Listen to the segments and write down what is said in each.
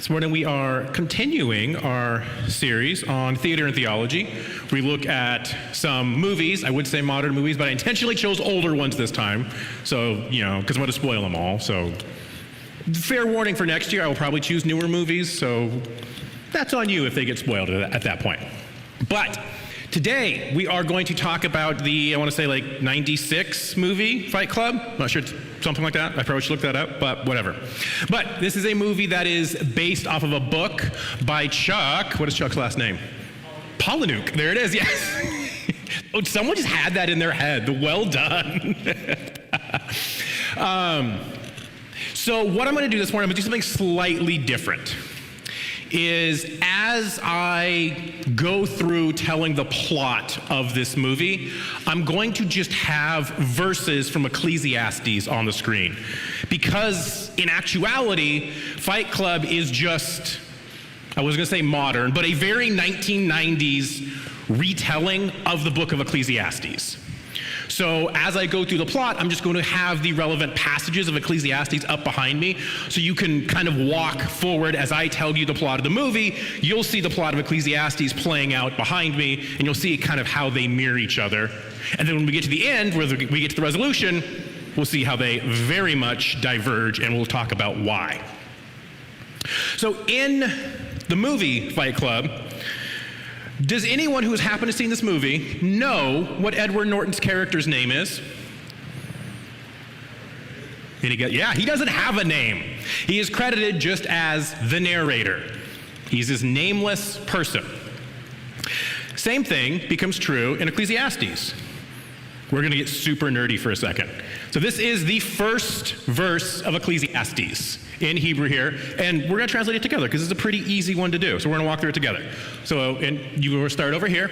This morning we are continuing our series on theater and theology. We look at some movies, I would say modern movies, but I intentionally chose older ones this time. So, because I'm going to spoil them all. So, fair warning for next year, I will probably choose newer movies. So, that's on you if they get spoiled at that point. But today we are going to talk about the, 96 movie, Fight Club. I'm not sure, it's something like that. I probably should look that up, but whatever. But this is a movie that is based off of a book by Chuck. What is Chuck's last name? Palahniuk. There it is, yes. Oh, someone just had that in their head. Well done. So what I'm going to do this morning, I'm going to do something slightly different. Is as I go through telling the plot of this movie, I'm going to just have verses from Ecclesiastes on the screen. Because in actuality, Fight Club is just, I was going to say modern, but a very 1990s retelling of the Book of Ecclesiastes. So as I go through the plot, I'm just going to have the relevant passages of Ecclesiastes up behind me, so you can kind of walk forward as I tell you the plot of the movie. You'll see the plot of Ecclesiastes playing out behind me, and you'll see kind of how they mirror each other. And then when we get to the end, where we get to the resolution, we'll see how they very much diverge, and we'll talk about why. So in the movie Fight Club, does anyone who has happened to see this movie know what Edward Norton's character's name is? Yeah, he doesn't have a name. He is credited just as the narrator. He's this nameless person. Same thing becomes true in Ecclesiastes. We're going to get super nerdy for a second. So this is the first verse of Ecclesiastes in Hebrew here, and we're going to translate it together because it's a pretty easy one to do. So we're going to walk through it together. So, and you will start over here.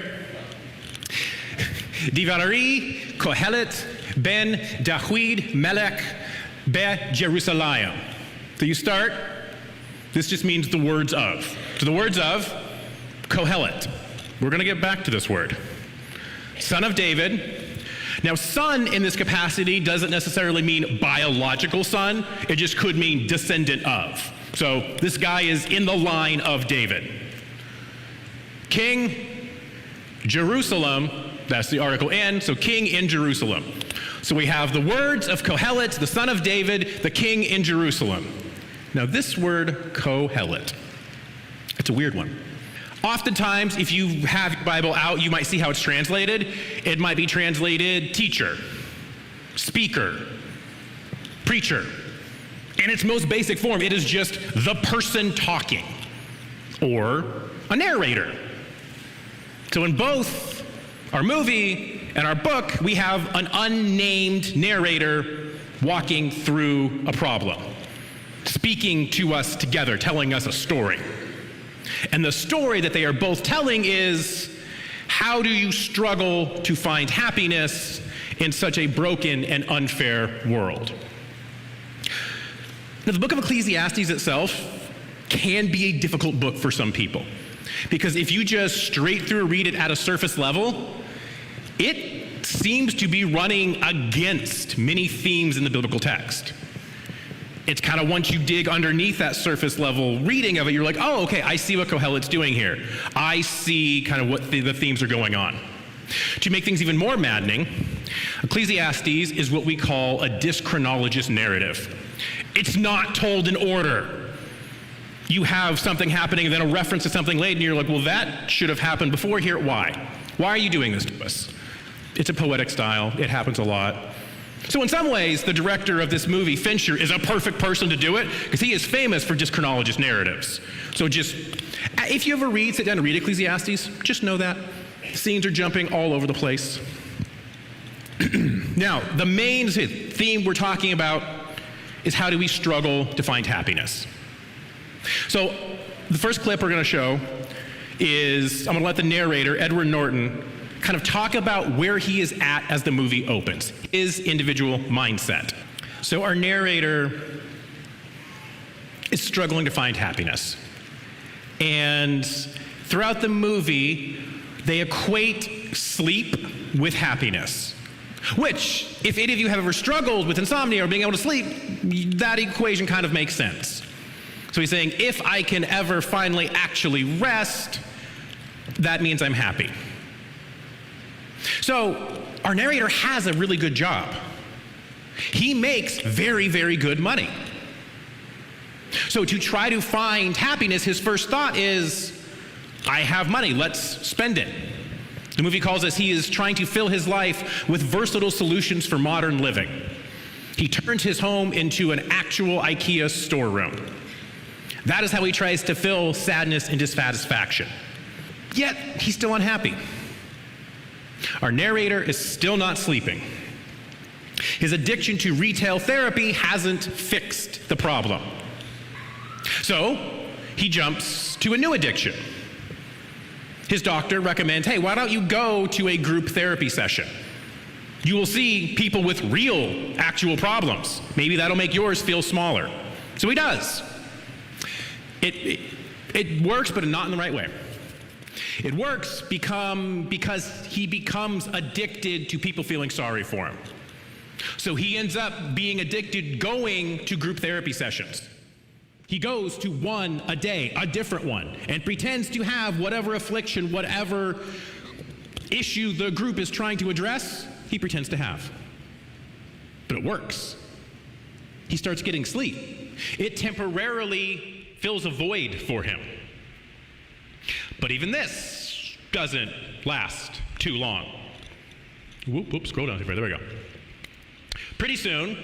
Divarari Kohelet ben Dawid Melech be Jerusalem. So you start. This just means the words of. So the words of Kohelet. We're going to get back to this word. Son of David. Now, son in this capacity doesn't necessarily mean biological son. It just could mean descendant of. So this guy is in the line of David. King, Jerusalem, that's the article in, so king in Jerusalem. So we have the words of Kohelet, the son of David, the king in Jerusalem. Now this word, Kohelet, it's a weird one. Oftentimes, if you have your Bible out, you might see how it's translated. It might be translated teacher, speaker, preacher. In its most basic form, it is just the person talking, or a narrator. So in both our movie and our book, we have an unnamed narrator walking through a problem, speaking to us together, telling us a story. And the story that they are both telling is, how do you struggle to find happiness in such a broken and unfair world? Now, the book of Ecclesiastes itself can be a difficult book for some people, because if you just straight through read it at a surface level, it seems to be running against many themes in the biblical text. It's kind of once you dig underneath that surface level reading of it, you're like, oh, okay, I see what Kohelet's doing here. I see kind of what the themes are going on. To make things even more maddening, Ecclesiastes is what we call a dyschronologist narrative. It's not told in order. You have something happening and then a reference to something later, and you're like, well, that should have happened before here. Why? Why are you doing this to us? It's a poetic style. It happens a lot. So in some ways, the director of this movie, Fincher, is a perfect person to do it because he is famous for dyschronologist narratives. So just, if you ever sit down and read Ecclesiastes, just know that. Scenes are jumping all over the place. Now, the main theme we're talking about is, how do we struggle to find happiness? So the first clip we're going to show is, I'm going to let the narrator, Edward Norton, kind of talk about where he is at as the movie opens, his individual mindset. So our narrator is struggling to find happiness. And throughout the movie, they equate sleep with happiness, which, if any of you have ever struggled with insomnia or being able to sleep, that equation kind of makes sense. So he's saying, if I can ever finally actually rest, that means I'm happy. So our narrator has a really good job. He makes very, very good money. So to try to find happiness, his first thought is, I have money, let's spend it. The movie calls us, he is trying to fill his life with versatile solutions for modern living. He turns his home into an actual IKEA storeroom. That is how he tries to fill sadness and dissatisfaction. Yet, he's still unhappy. Our narrator is still not sleeping. His addiction to retail therapy hasn't fixed the problem. So, he jumps to a new addiction. His doctor recommends, hey, why don't you go to a group therapy session? You will see people with real, actual problems. Maybe that'll make yours feel smaller. So he does. It works, but not in the right way. It works because he becomes addicted to people feeling sorry for him. So he ends up being addicted going to group therapy sessions. He goes to one a day, a different one, and pretends to have whatever affliction, whatever issue the group is trying to address, he pretends to have. But it works. He starts getting sleep. It temporarily fills a void for him. But even this doesn't last too long. Whoop, scroll down. There we go. Pretty soon,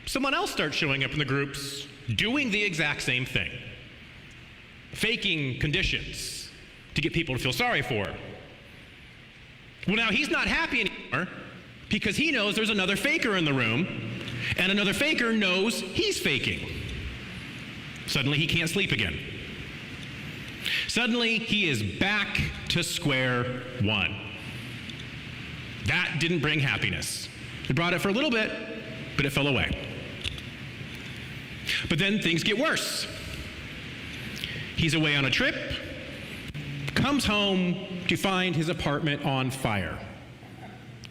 someone else starts showing up in the groups doing the exact same thing. Faking conditions to get people to feel sorry for. Well, now he's not happy anymore because he knows there's another faker in the room, and another faker knows he's faking. Suddenly he can't sleep again. Suddenly he is back to square one. That didn't bring happiness. It brought it for a little bit, but it fell away. But then things get worse. He's away on a trip, comes home to find his apartment on fire.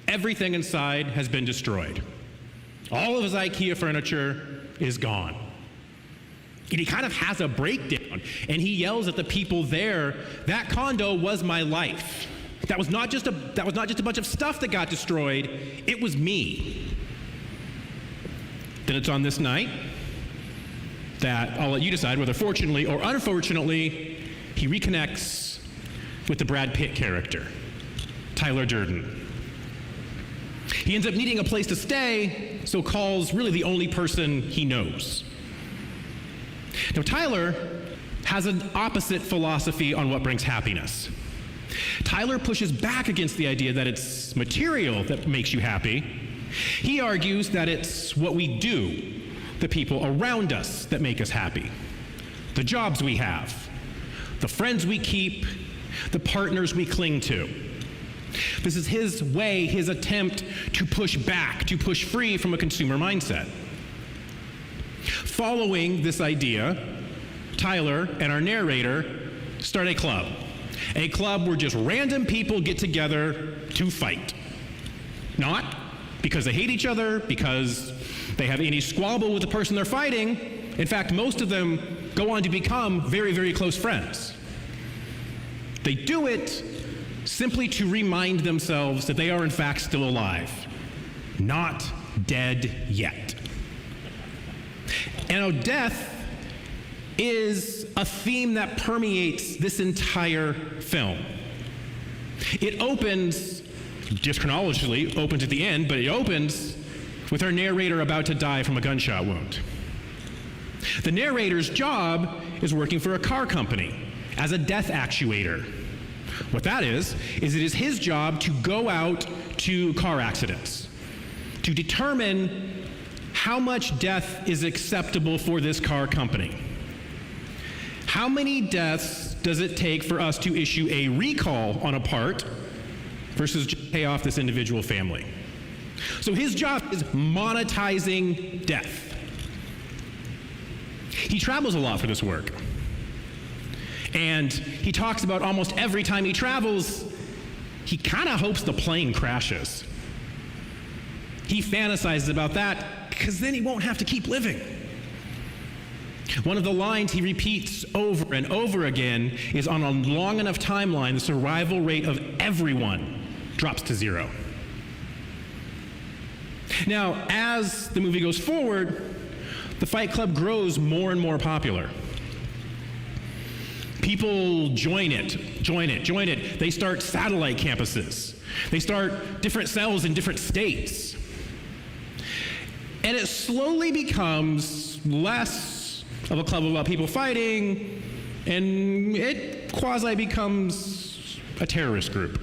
Everything inside has been destroyed. All of his IKEA furniture is gone. And he kind of has a breakdown, and he yells at the people there, that condo was my life. That was not just a bunch of stuff that got destroyed, it was me. Then it's on this night that I'll let you decide whether fortunately or unfortunately he reconnects with the Brad Pitt character, Tyler Durden. He ends up needing a place to stay, so calls really the only person he knows. Now, Tyler has an opposite philosophy on what brings happiness. Tyler pushes back against the idea that it's material that makes you happy. He argues that it's what we do, the people around us, that make us happy. The jobs we have, the friends we keep, the partners we cling to. This is his way, his attempt to push back, to push free from a consumer mindset. Following this idea, Tyler and our narrator start a club where just random people get together to fight. Not because they hate each other, because they have any squabble with the person they're fighting. In fact, most of them go on to become very, very close friends. They do it simply to remind themselves that they are in fact still alive, not dead yet. And death is a theme that permeates this entire film. It opens, just chronologically, opens at the end, but it opens with our narrator about to die from a gunshot wound. The narrator's job is working for a car company as a death actuator. What that is it is his job to go out to car accidents, to determine how much death is acceptable for this car company. How many deaths does it take for us to issue a recall on a part versus just pay off this individual family? So his job is monetizing death. He travels a lot for this work. And he talks about almost every time he travels, he kind of hopes the plane crashes. He fantasizes about that because then he won't have to keep living. One of the lines he repeats over and over again is, on a long enough timeline, the survival rate of everyone drops to 0. Now, as the movie goes forward, the Fight Club grows more and more popular. People join it. They start satellite campuses. They start different cells in different states. And it slowly becomes less of a club about people fighting, and it quasi becomes a terrorist group.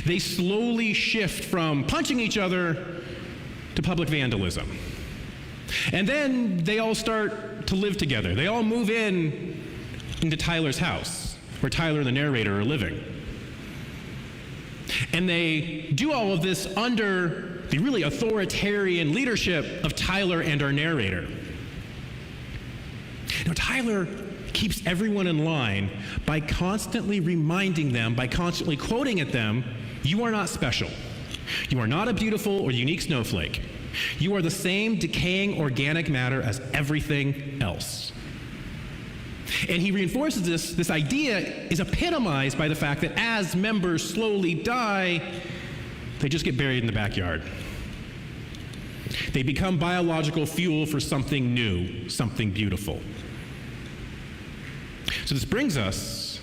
They slowly shift from punching each other to public vandalism. And then they all start to live together. They all move into Tyler's house, where Tyler and the narrator are living. And they do all of this under the really authoritarian leadership of Tyler and our narrator. Now, Tyler keeps everyone in line by constantly reminding them, by constantly quoting at them, "You are not special. You are not a beautiful or unique snowflake. You are the same decaying organic matter as everything else." And he reinforces this idea is epitomized by the fact that as members slowly die, they just get buried in the backyard. They become biological fuel for something new, something beautiful. So this brings us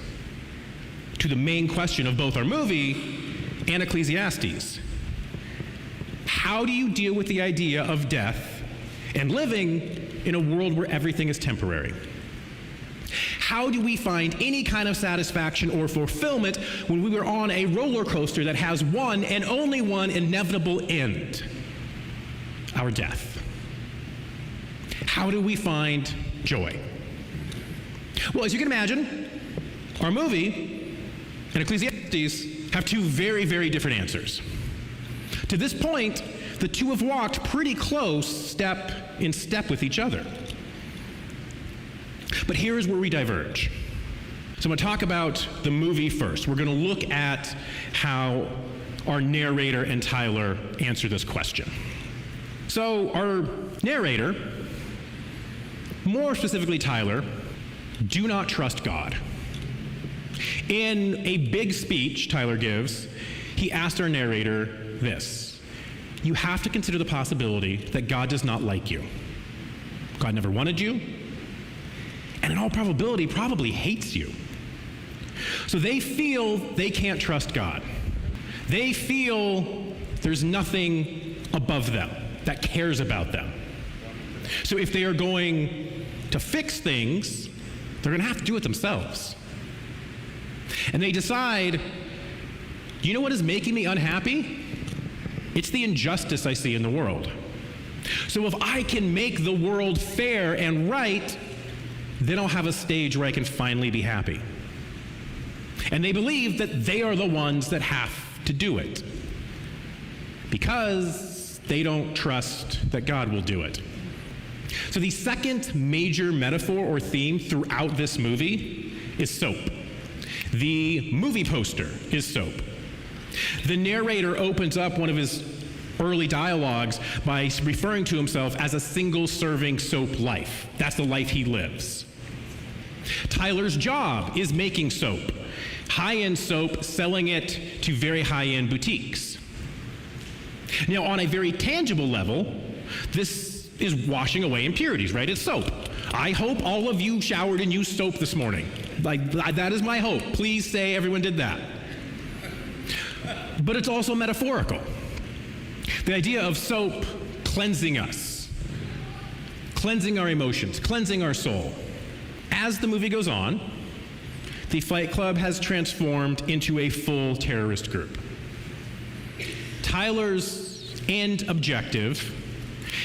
to the main question of both our movie and Ecclesiastes. How do you deal with the idea of death and living in a world where everything is temporary? How do we find any kind of satisfaction or fulfillment when we are on a roller coaster that has one and only one inevitable end? Our death. How do we find joy? Well, as you can imagine, our movie and Ecclesiastes have two very, very different answers. To this point, the two have walked pretty close, step in step with each other. But here is where we diverge. So I'm going to talk about the movie first. We're going to look at how our narrator and Tyler answer this question. So our narrator, more specifically Tyler, do not trust God. In a big speech Tyler gives, he asked our narrator this: you have to consider the possibility that God does not like you. God never wanted you, and in all probability, probably hates you. So they feel they can't trust God. They feel there's nothing above them that cares about them. So if they are going to fix things, they're going to have to do it themselves. And they decide, you know what is making me unhappy? It's the injustice I see in the world. So if I can make the world fair and right, then I'll have a stage where I can finally be happy. And they believe that they are the ones that have to do it, because they don't trust that God will do it. So the second major metaphor or theme throughout this movie is soap. The movie poster is soap. The narrator opens up one of his early dialogues by referring to himself as a single-serving soap life. That's the life he lives. Tyler's job is making soap, high-end soap, selling it to very high-end boutiques. Now, on a very tangible level, this is washing away impurities, right? It's soap. I hope all of you showered and used soap this morning. Like, that is my hope. Please say everyone did that. But it's also metaphorical. The idea of soap cleansing us, cleansing our emotions, cleansing our soul. As the movie goes on, the Fight Club has transformed into a full terrorist group. Tyler's end objective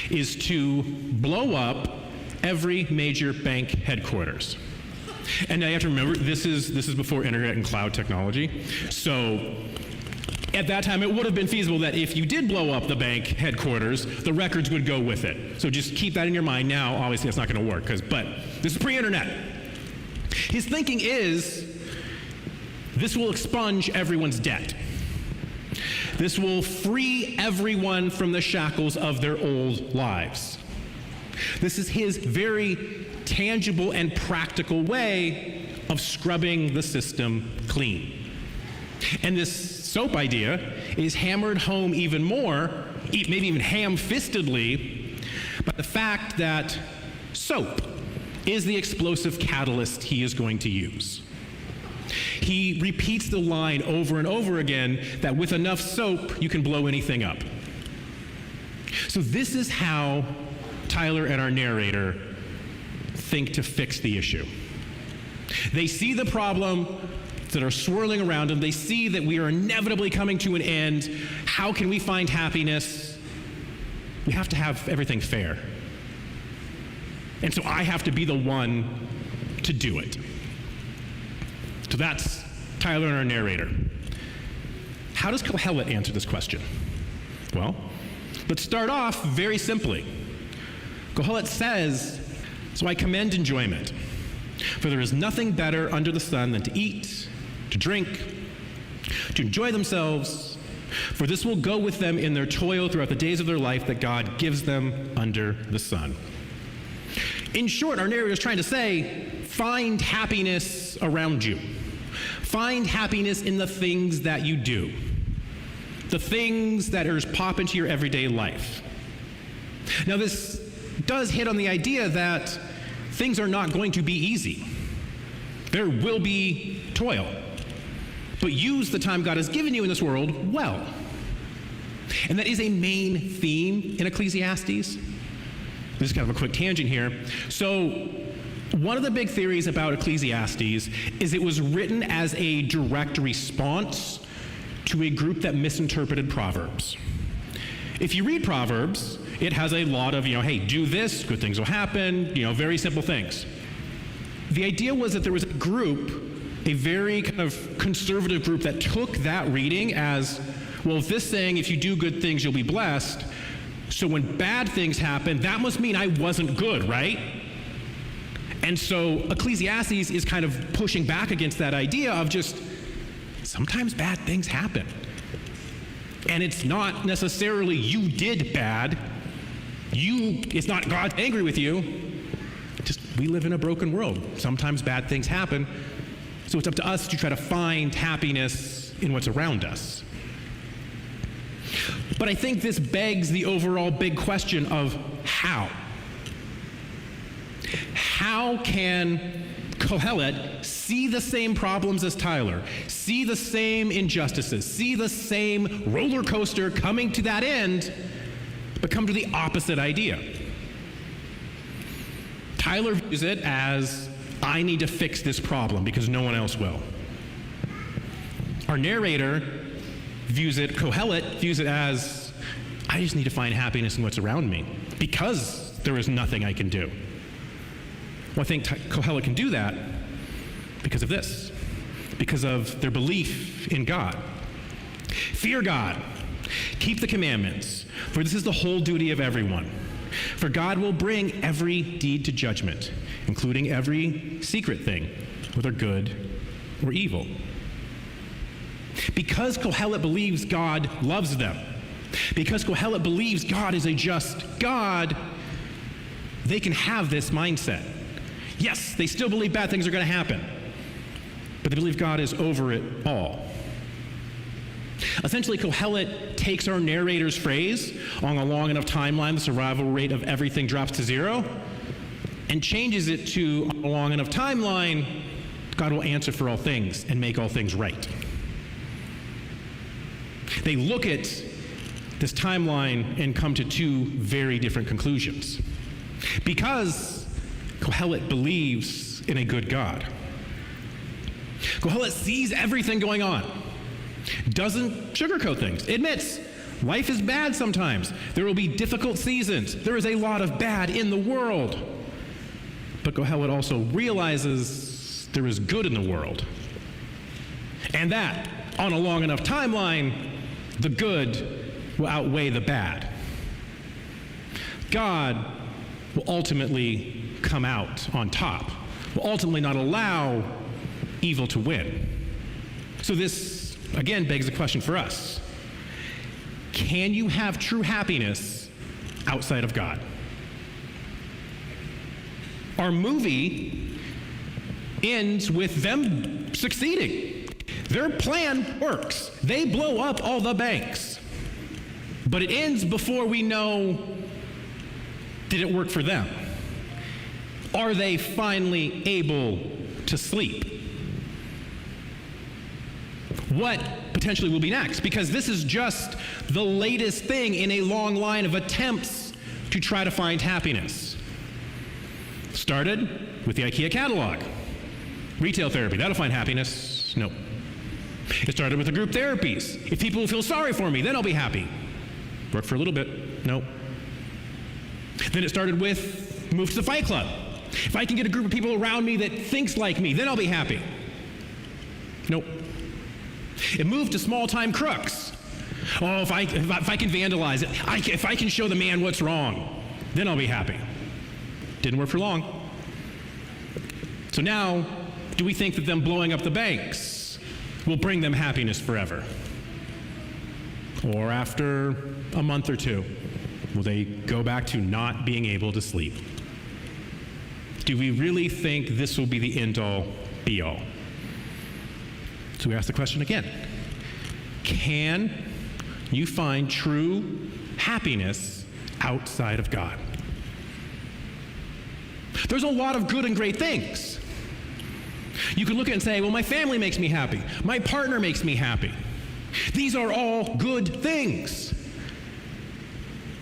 is to blow up every major bank headquarters. And now you have to remember, this is before internet and cloud technology. So at that time, it would have been feasible that if you did blow up the bank headquarters, the records would go with it. So just keep that in your mind now. Obviously, that's not going to work, but this is pre-internet. His thinking is, this will expunge everyone's debt. This will free everyone from the shackles of their old lives. This is his very tangible and practical way of scrubbing the system clean. And this soap idea is hammered home even more, maybe even ham-fistedly, by the fact that soap is the explosive catalyst he is going to use. He repeats the line over and over again that with enough soap, you can blow anything up. So this is how Tyler and our narrator think to fix the issue. They see the problem that are swirling around them. They see that we are inevitably coming to an end. How can we find happiness? We have to have everything fair. And so I have to be the one to do it. So that's Tyler and our narrator. How does Kohelet answer this question? Well, let's start off very simply. Kohelet says, "So I commend enjoyment, for there is nothing better under the sun than to eat, to drink, to enjoy themselves, for this will go with them in their toil throughout the days of their life that God gives them under the sun." In short, our narrator is trying to say, find happiness around you. Find happiness in the things that you do, the things that pop into your everyday life. Now, this does hit on the idea that things are not going to be easy. There will be toil. But use the time God has given you in this world well. And that is a main theme in Ecclesiastes. This is kind of a quick tangent here. So, one of the big theories about Ecclesiastes is it was written as a direct response to a group that misinterpreted Proverbs. If you read Proverbs, it has a lot of, hey, do this, good things will happen, very simple things. The idea was that there was a group, a very kind of conservative group that took that reading as, well, if this saying, if you do good things, you'll be blessed, so when bad things happen, that must mean I wasn't good, right? And so Ecclesiastes is kind of pushing back against that idea of just, sometimes bad things happen. And it's not necessarily you did bad. It's not God's angry with you. Just, we live in a broken world. Sometimes bad things happen. So it's up to us to try to find happiness in what's around us. But I think this begs the overall big question of how. How can Kohelet see the same problems as Tyler, see the same injustices, see the same roller coaster coming to that end, but come to the opposite idea? Tyler views it as, I need to fix this problem because no one else will. Our narrator Kohelet views it as, I just need to find happiness in what's around me because there is nothing I can do. Well, I think Kohelet can do that because of this, because of their belief in God. Fear God, keep the commandments, for this is the whole duty of everyone. For God will bring every deed to judgment, including every secret thing, whether good or evil. Because Kohelet believes God loves them, because Kohelet believes God is a just God, they can have this mindset. Yes, they still believe bad things are going to happen, but they believe God is over it all. Essentially, Kohelet takes our narrator's phrase, on a long enough timeline, the survival rate of everything drops to 0, and changes it to, on a long enough timeline, God will answer for all things and make all things right. They look at this timeline and come to two very different conclusions. Because Kohelet believes in a good God. Kohelet sees everything going on, doesn't sugarcoat things, admits life is bad sometimes. There will be difficult seasons. There is a lot of bad in the world. But Kohelet also realizes there is good in the world. And that, on a long enough timeline, the good will outweigh the bad. God will ultimately come out on top, will ultimately not allow evil to win. So this, again, begs the question for us. Can you have true happiness outside of God? Our movie ends with them succeeding. Their plan works. They blow up all the banks. But it ends before we know, did it work for them? Are they finally able to sleep? What potentially will be next? Because this is just the latest thing in a long line of attempts to try to find happiness. Started with the IKEA catalog. Retail therapy, that'll find happiness. No. It started with the group therapies. If people will feel sorry for me, then I'll be happy. Worked for a little bit. No. Then it started with move to the Fight Club. If I can get a group of people around me that thinks like me, then I'll be happy. Nope. It moved to small-time crooks. Oh, if I can vandalize it, if I can show the man what's wrong, then I'll be happy. Didn't work for long. So now, do we think that them blowing up the banks will bring them happiness forever? Or after a month or two, will they go back to not being able to sleep? Do we really think this will be the end-all, be-all? So we ask the question again. Can you find true happiness outside of God? There's a lot of good and great things. You can look at it and say, well, my family makes me happy. My partner makes me happy. These are all good things.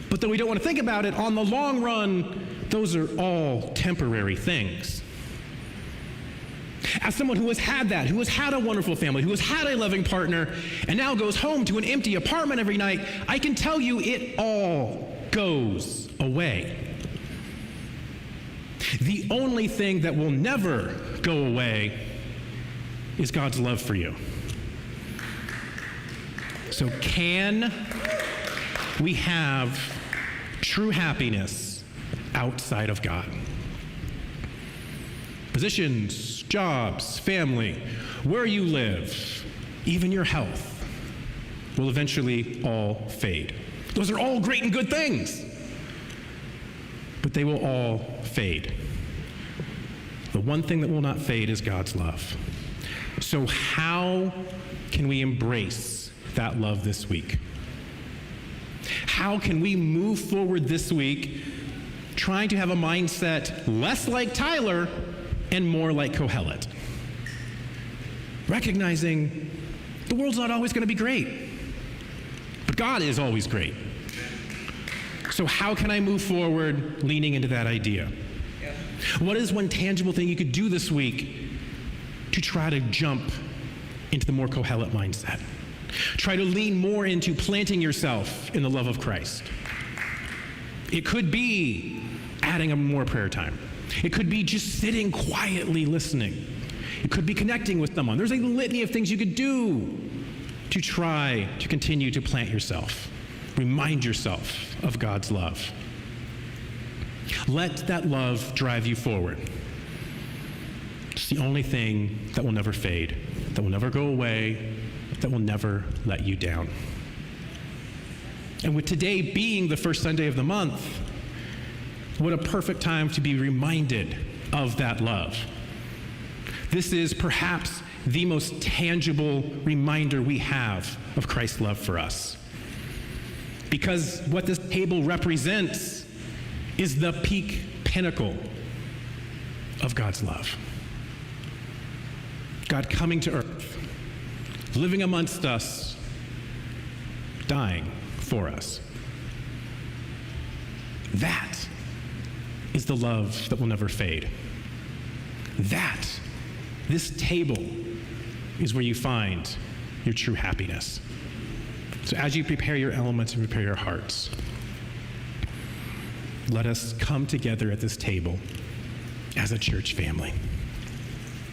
But then we don't want to think about it. On the long run, those are all temporary things. As someone who has had that, who has had a wonderful family, who has had a loving partner, and now goes home to an empty apartment every night, I can tell you it all goes away. The only thing that will never go away is God's love for you. So can we have true happiness outside of God? Positions, jobs, family, where you live, even your health will eventually all fade. Those are all great and good things, but they will all fade. The one thing that will not fade is God's love. So how can we embrace that love this week? How can we move forward this week trying to have a mindset less like Tyler and more like Kohelet? Recognizing the world's not always going to be great, but God is always great. So how can I move forward leaning into that idea? What is one tangible thing you could do this week to try to jump into the more Kohelet mindset? Try to lean more into planting yourself in the love of Christ. It could be adding a more prayer time. It could be just sitting quietly listening. It could be connecting with someone. There's a litany of things you could do to try to continue to plant yourself. Remind yourself of God's love. Let that love drive you forward. It's the only thing that will never fade, that will never go away, that will never let you down. And with today being the first Sunday of the month, what a perfect time to be reminded of that love. This is perhaps the most tangible reminder we have of Christ's love for us. Because what this table represents is the peak pinnacle of God's love. God coming to earth, living amongst us, dying for us. That is the love that will never fade. This table is where you find your true happiness. So as you prepare your elements and prepare your hearts, let us come together at this table as a church family.